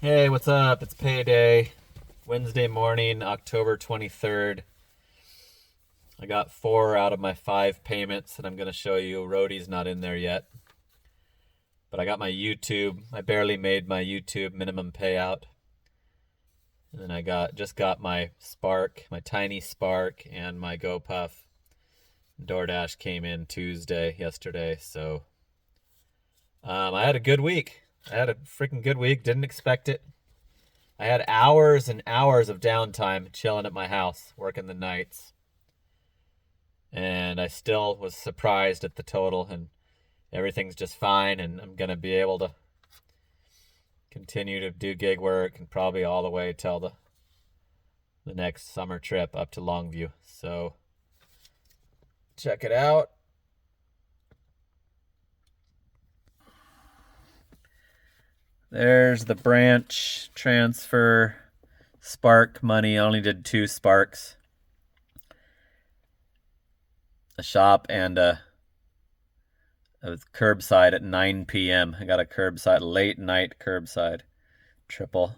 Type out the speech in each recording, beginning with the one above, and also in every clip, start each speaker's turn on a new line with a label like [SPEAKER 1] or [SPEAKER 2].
[SPEAKER 1] Hey, what's up? It's payday. Wednesday morning, October 23rd. I got 4 out of my 5 payments, and I'm going to show you. Roadie's not in there yet. But I got my YouTube. I barely made my YouTube minimum payout. And then just got my Spark, my tiny Spark, and my GoPuff. DoorDash came in yesterday. So I had a good week. I had a freaking good week. Didn't expect it. I had hours and hours of downtime chilling at my house, working the nights. And I still was surprised at the total, and everything's just fine, and I'm going to be able to continue to do gig work and probably all the way till the next summer trip up to Longview. So check it out. There's the branch transfer Spark money. I only did 2 Sparks. A shop and a curbside at 9 p.m. I got a curbside, late night curbside triple.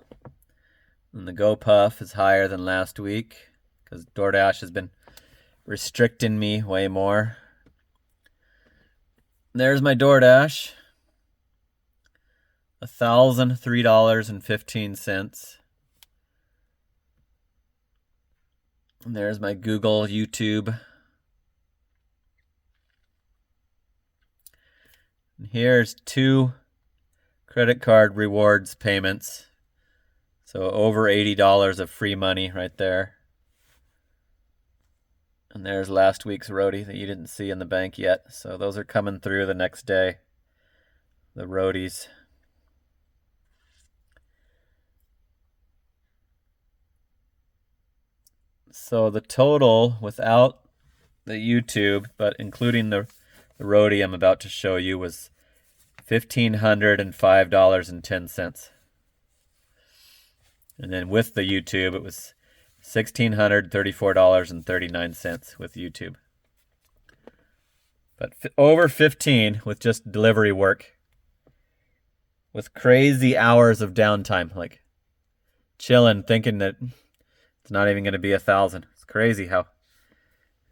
[SPEAKER 1] And the GoPuff is higher than last week because DoorDash has been restricting me way more. There's my DoorDash. $1,003.15. And there's my Google, YouTube. And here's 2 credit card rewards payments. So over $80 of free money right there. And there's last week's Roadie that you didn't see in the bank yet. So those are coming through the next day. The Roadies. So the total without the YouTube, but including the Roadie I'm about to show you, was $1,505.10. And then with the YouTube, it was $1,634.39 with YouTube. But over 15 with just delivery work. With crazy hours of downtime, like chilling, thinking that it's not even going to be 1,000. It's crazy how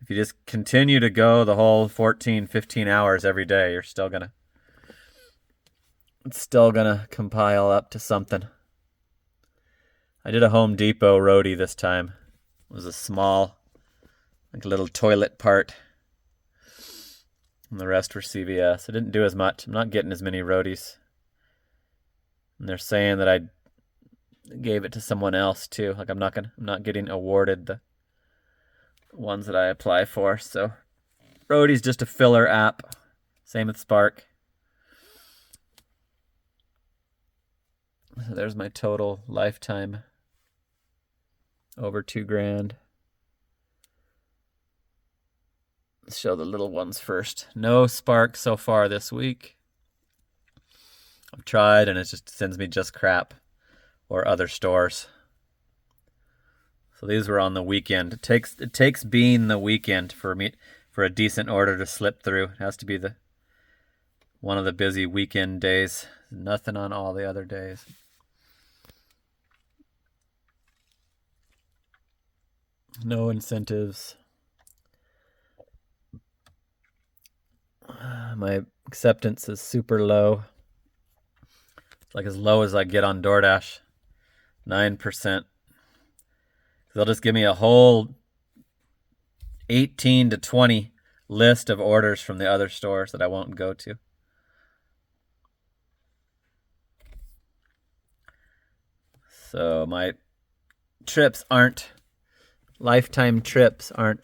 [SPEAKER 1] if you just continue to go the whole 14, 15 hours every day, it's still gonna compile up to something. I did a Home Depot Roadie this time. It was a small, like a little toilet part. And the rest were CVS. I didn't do as much. I'm not getting as many Roadies. And they're saying that I gave it to someone else too. Like I'm not getting awarded the ones that I apply for. So Roadie's just a filler app. Same with Spark. So there's my total lifetime. Over $2,000. Let's show the little ones first. No Spark so far this week. I've tried and it just sends me just crap or other stores. So these were on the weekend. It takes being the weekend for a decent order to slip through. It has to be one of the busy weekend days. Nothing on all the other days. No incentives. My acceptance is super low. It's like as low as I get on DoorDash. 9%. They'll just give me a whole 18 to 20 list of orders from the other stores that I won't go to. So my lifetime trips aren't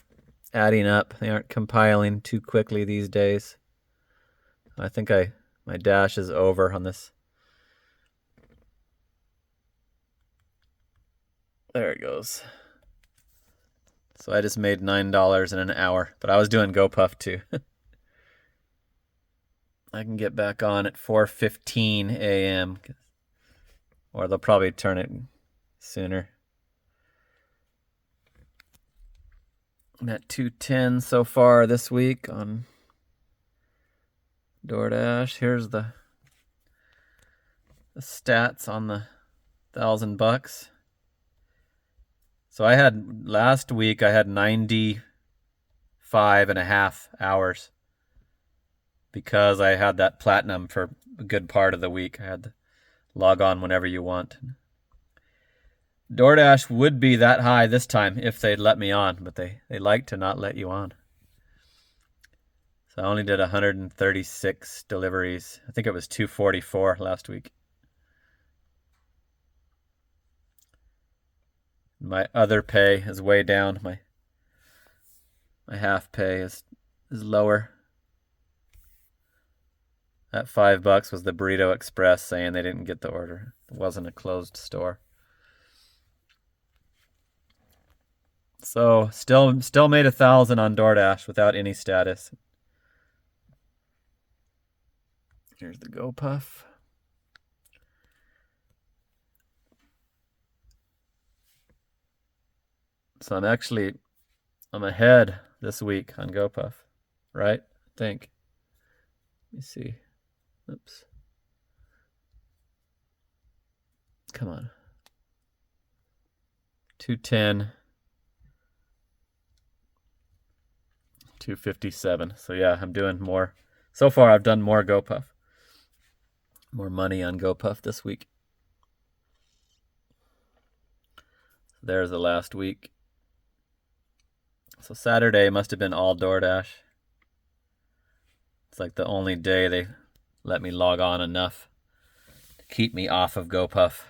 [SPEAKER 1] adding up. They aren't compiling too quickly these days. I think my dash is over on this. There it goes. So I just made $9 in an hour, but I was doing GoPuff too. I can get back on at 4:15 a.m. or they'll probably turn it sooner. I'm at 210 so far this week on DoorDash. Here's the stats on the $1,000. So last week I had 95.5 hours because I had that platinum for a good part of the week. I had to log on whenever you want. DoorDash would be that high this time if they'd let me on, but they like to not let you on. So I only did 136 deliveries. I think it was 244 last week. My other pay is way down. My half pay is lower. That $5 was the Burrito Express saying they didn't get the order. It wasn't a closed store. So still made 1,000 on DoorDash without any status. Here's the GoPuff. So I'm ahead this week on GoPuff, right? I think. Let me see. Oops. Come on. 210. 257. So yeah, I'm doing more. So far I've done more GoPuff. More money on GoPuff this week. There's the last week. So Saturday must have been all DoorDash. It's like the only day they let me log on enough to keep me off of GoPuff.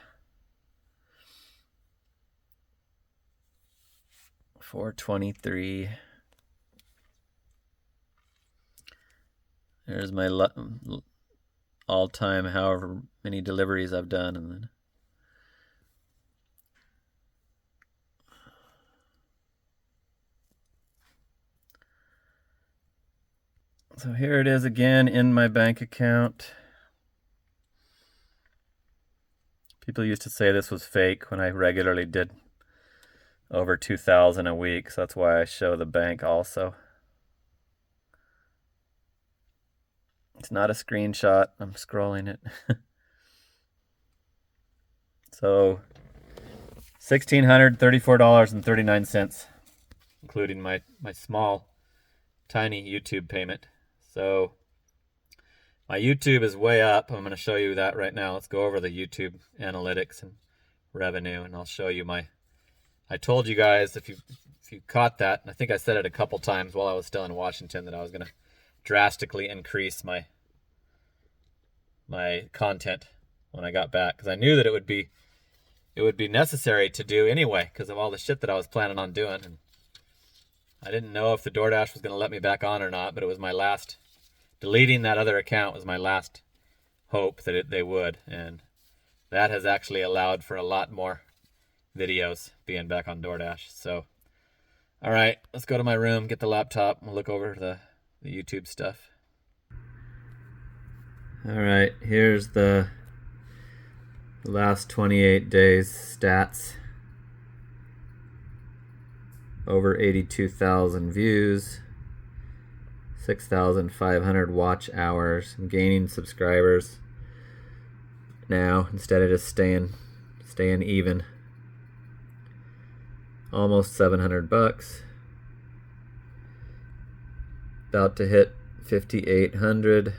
[SPEAKER 1] 423. There's my all-time however many deliveries I've done, and then so here it is again in my bank account. People used to say this was fake when I regularly did over 2,000 a week, so that's why I show the bank also. It's not a screenshot. I'm scrolling it. So $1,634.39, including my small, tiny YouTube payment. So my YouTube is way up. I'm going to show you that right now. Let's go over the YouTube analytics and revenue, and I'll show you I told you guys, if you caught that, and I think I said it a couple times while I was still in Washington, that I was going to drastically increase my content when I got back, because I knew that it would be necessary to do anyway because of all the shit that I was planning on doing. And I didn't know if the DoorDash was going to let me back on or not, but it was my last. Deleting that other account was my last hope that they would, and that has actually allowed for a lot more videos being back on DoorDash. So, all right, let's go to my room, get the laptop, and we'll look over the YouTube stuff. All right, here's the last 28 days stats. Over 82,000 views, 6,500 watch hours. I'm gaining subscribers now instead of just staying even. Almost $700. About to hit 5,800.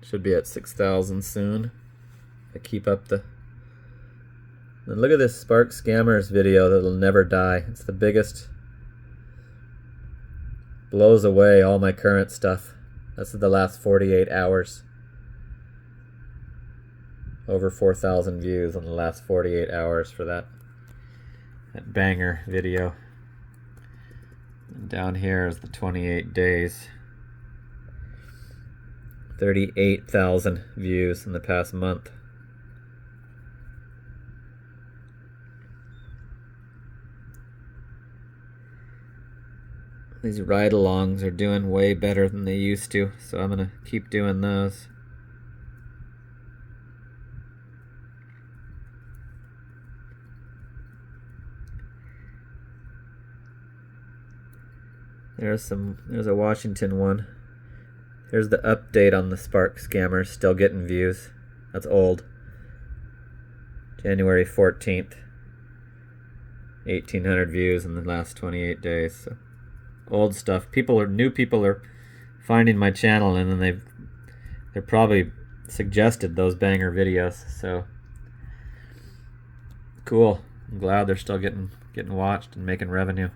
[SPEAKER 1] Should be at 6,000 soon. I keep up the. And look at this Spark Scammers video that'll never die. It's the biggest. Blows away all my current stuff. That's the last 48 hours. Over 4,000 views in the last 48 hours for that banger video. And down here is the 28 days. 38,000 views in the past month. These ride-alongs are doing way better than they used to, so I'm gonna keep doing those. There's a Washington one. Here's the update on the Spark Scammers, still getting views. That's old. January 14th. 1,800 views in the last 28 days. So old stuff. New people are finding my channel, and then they're probably suggested those banger videos. So cool. I'm glad they're still getting watched and making revenue.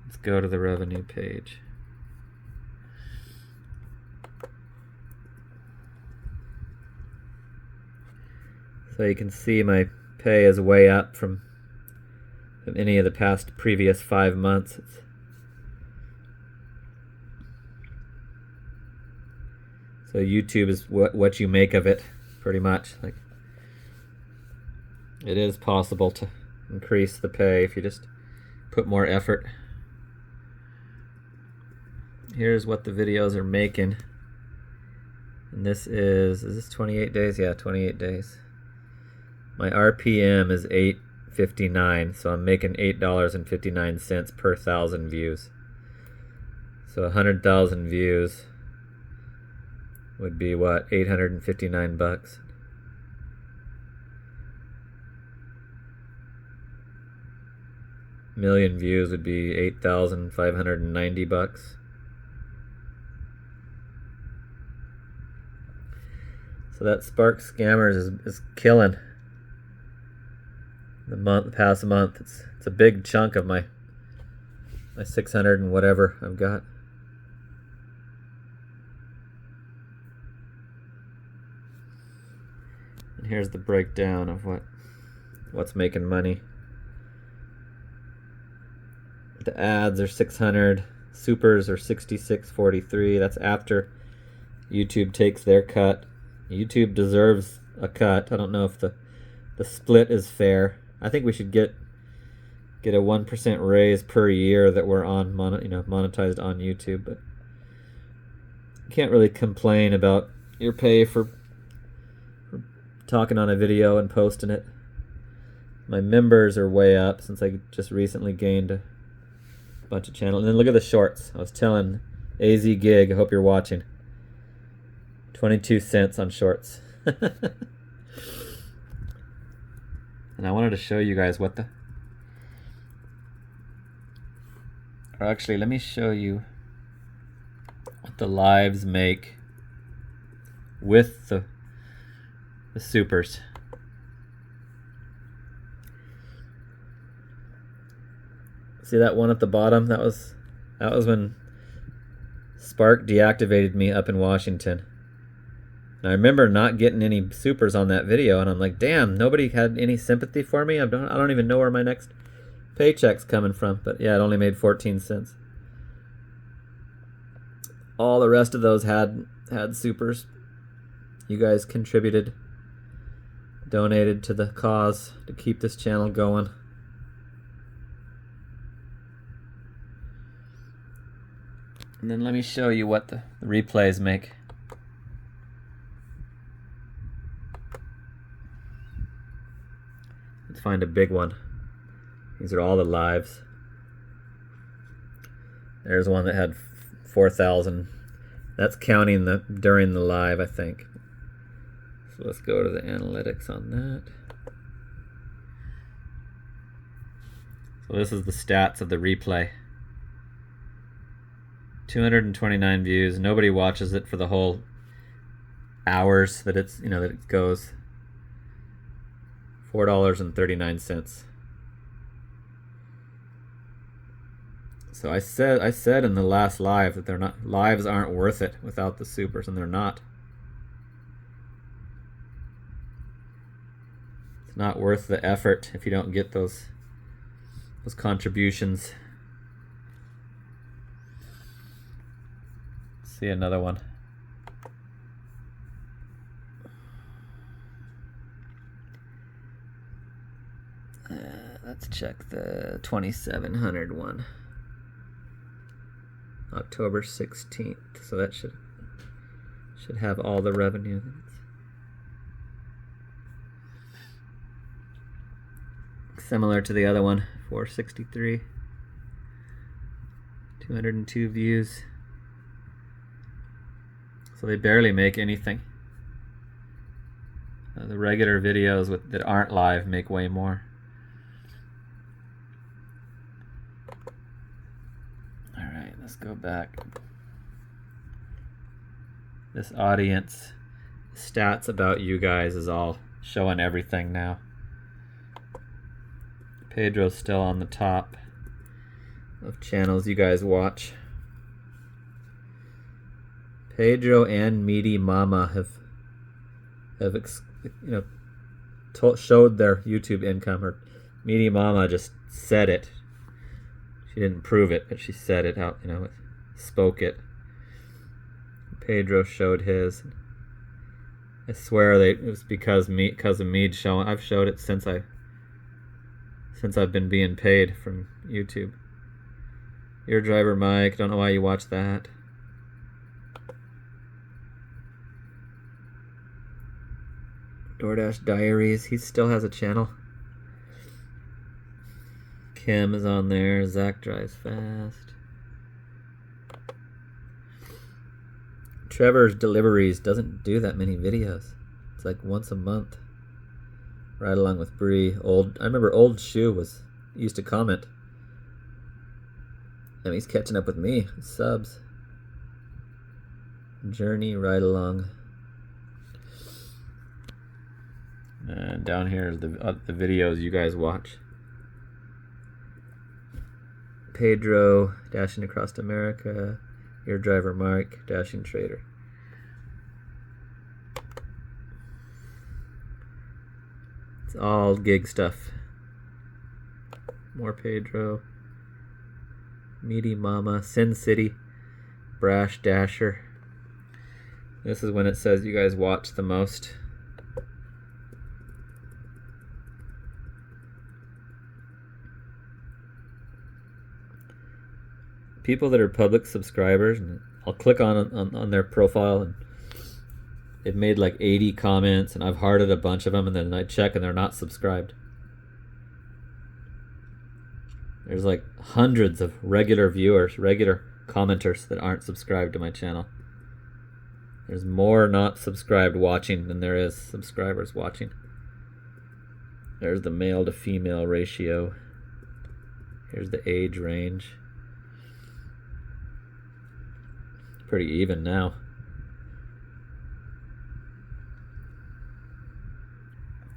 [SPEAKER 1] Let's go to the revenue page. So you can see my pay is way up from any of the past previous 5 months. So YouTube is what you make of it, pretty much. Like, it is possible to increase the pay if you just put more effort. Here's what the videos are making. And this is this 28 days? Yeah, 28 days. My RPM is 8.59, so I'm making $8.59 per 1,000 views. So 100,000 views would be what, 859 bucks. Million views would be 8,590 bucks. So that Spark Scammers is killing. The past month, it's a big chunk of my 600 and whatever I've got. And here's the breakdown of what's making money. The ads are 600, supers are 66.43. That's after YouTube takes their cut. YouTube deserves a cut. I don't know if the split is fair. I think we should get a 1% raise per year that we're on monetized on YouTube, but you can't really complain about your pay for talking on a video and posting it. My members are way up since I just recently gained a bunch of channels. And then look at the shorts. I was telling AZ Gig, I hope you're watching. 22 cents on shorts. And I wanted to show you guys or actually, let me show you what the lives make with the supers. See that one at the bottom? That was when Spark deactivated me up in Washington. And I remember not getting any supers on that video, and I'm like, damn, nobody had any sympathy for me. I don't even know where my next paycheck's coming from. But yeah, it only made 14 cents. All the rest of those had supers. You guys contributed, donated to the cause to keep this channel going. And then let me show you what the replays make. Let's find a big one. These are all the lives. There's one that had 4,000. That's counting during the live, I think. So let's go to the analytics on that. So this is the stats of the replay. 229 views. Nobody watches it for the whole hours that that it goes. $4.39. So I said in the last live that lives aren't worth it without the supers, and they're not. It's not worth the effort if you don't get those contributions. Let's see another one. Let's check the 2,700 one. October 16th. So that should have all the revenue. Similar to the other one, 463. 202 views. So they barely make anything. The regular videos that aren't live make way more. Alright, let's go back. This audience stats about you guys is all showing everything now. Pedro's still on the top of channels you guys watch. Pedro and Meaty Mama have showed their YouTube income. Or Meaty Mama just said it. She didn't prove it, but she said it out. Spoke it. Pedro showed his. I swear it was because of me showing. I've showed it since I've been being paid from YouTube. Your driver Mike, don't know why you watch that. DoorDash Diaries, he still has a channel. Kim is on there. Zach drives fast. Trevor's Deliveries doesn't do that many videos. It's like once a month. Right along with Bree. I remember Old Shoe used to comment. And he's catching up with me. Subs. Journey right along. And down here is the videos you guys watch. Pedro, Dashing Across America. Your driver Mark, Dashing Trader. It's all gig stuff. More Pedro. Meaty Mama, Sin City, Brash Dasher. This is when it says you guys watch the most. People that are public subscribers, and I'll click on their profile, and they've made like 80 comments, and I've hearted a bunch of them, and then I check and they're not subscribed. There's like hundreds of regular viewers, regular commenters that aren't subscribed to my channel. There's more not subscribed watching than there is subscribers watching. There's the male to female ratio. Here's the age range. Pretty even now.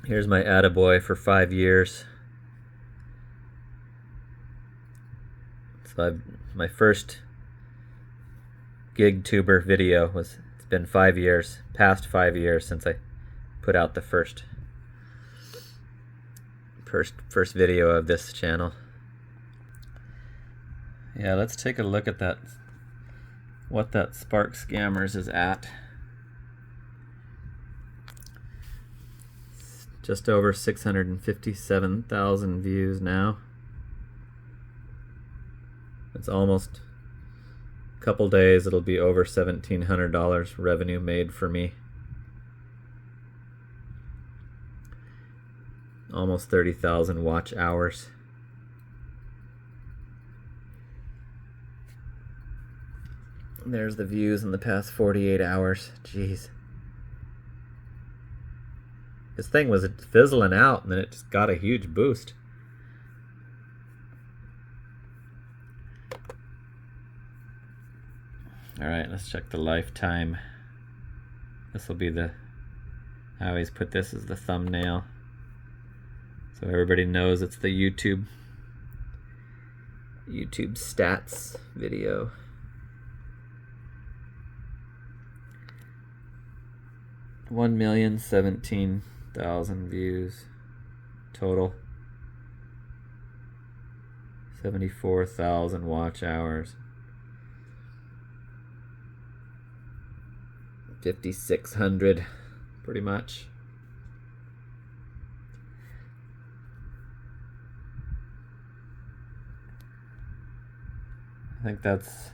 [SPEAKER 1] Here's my attaboy for 5 years. So my first gig tuber video it's been 5 years, past 5 years since I put out the first video of this channel. Yeah, let's take a look at that. What that Spark Scammers is at. Just over 657,000 views now. It's almost a couple days, it'll be over $1,700 revenue made for me. Almost 30,000 watch hours. There's the views in the past 48 hours. Jeez. This thing was fizzling out, and then it just got a huge boost. Alright, let's check the lifetime. This will be I always put this as the thumbnail, so everybody knows it's the YouTube stats video. 1,017,000 views total. 74,000 watch hours. 5,600 pretty much. I think that's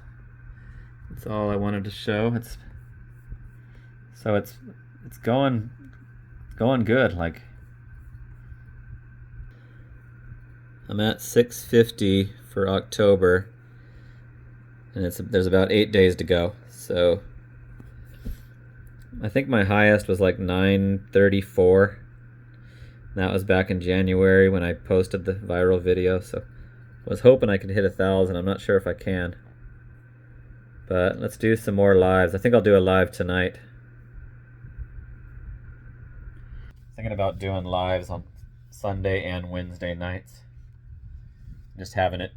[SPEAKER 1] all I wanted to show. It's going good. Like, I'm at 650 for October, and there's about 8 days to go. So I think my highest was like 934. That was back in January when I posted the viral video, so I was hoping I could hit 1,000. I'm not sure if I can. But let's do some more lives. I think I'll do a live tonight. Thinking about doing lives on Sunday and Wednesday nights. Just having it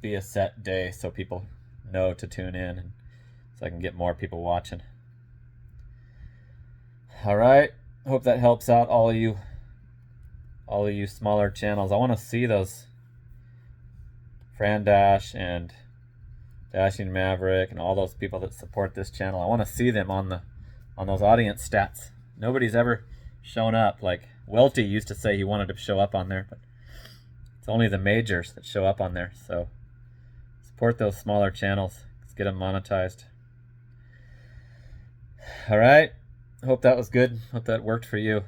[SPEAKER 1] be a set day so people know to tune in and so I can get more people watching. All right. Hope that helps out all of you smaller channels. I want to see those Fran Dash and Dashing Maverick and all those people that support this channel. I want to see them on those audience stats. Nobody's ever shown up. Like Welty used to say he wanted to show up on there, but it's only the majors that show up on there. So support those smaller channels. Let's get them monetized. All right. Hope that was good. Hope that worked for you.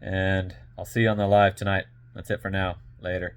[SPEAKER 1] And I'll see you on the live tonight. That's it for now. Later.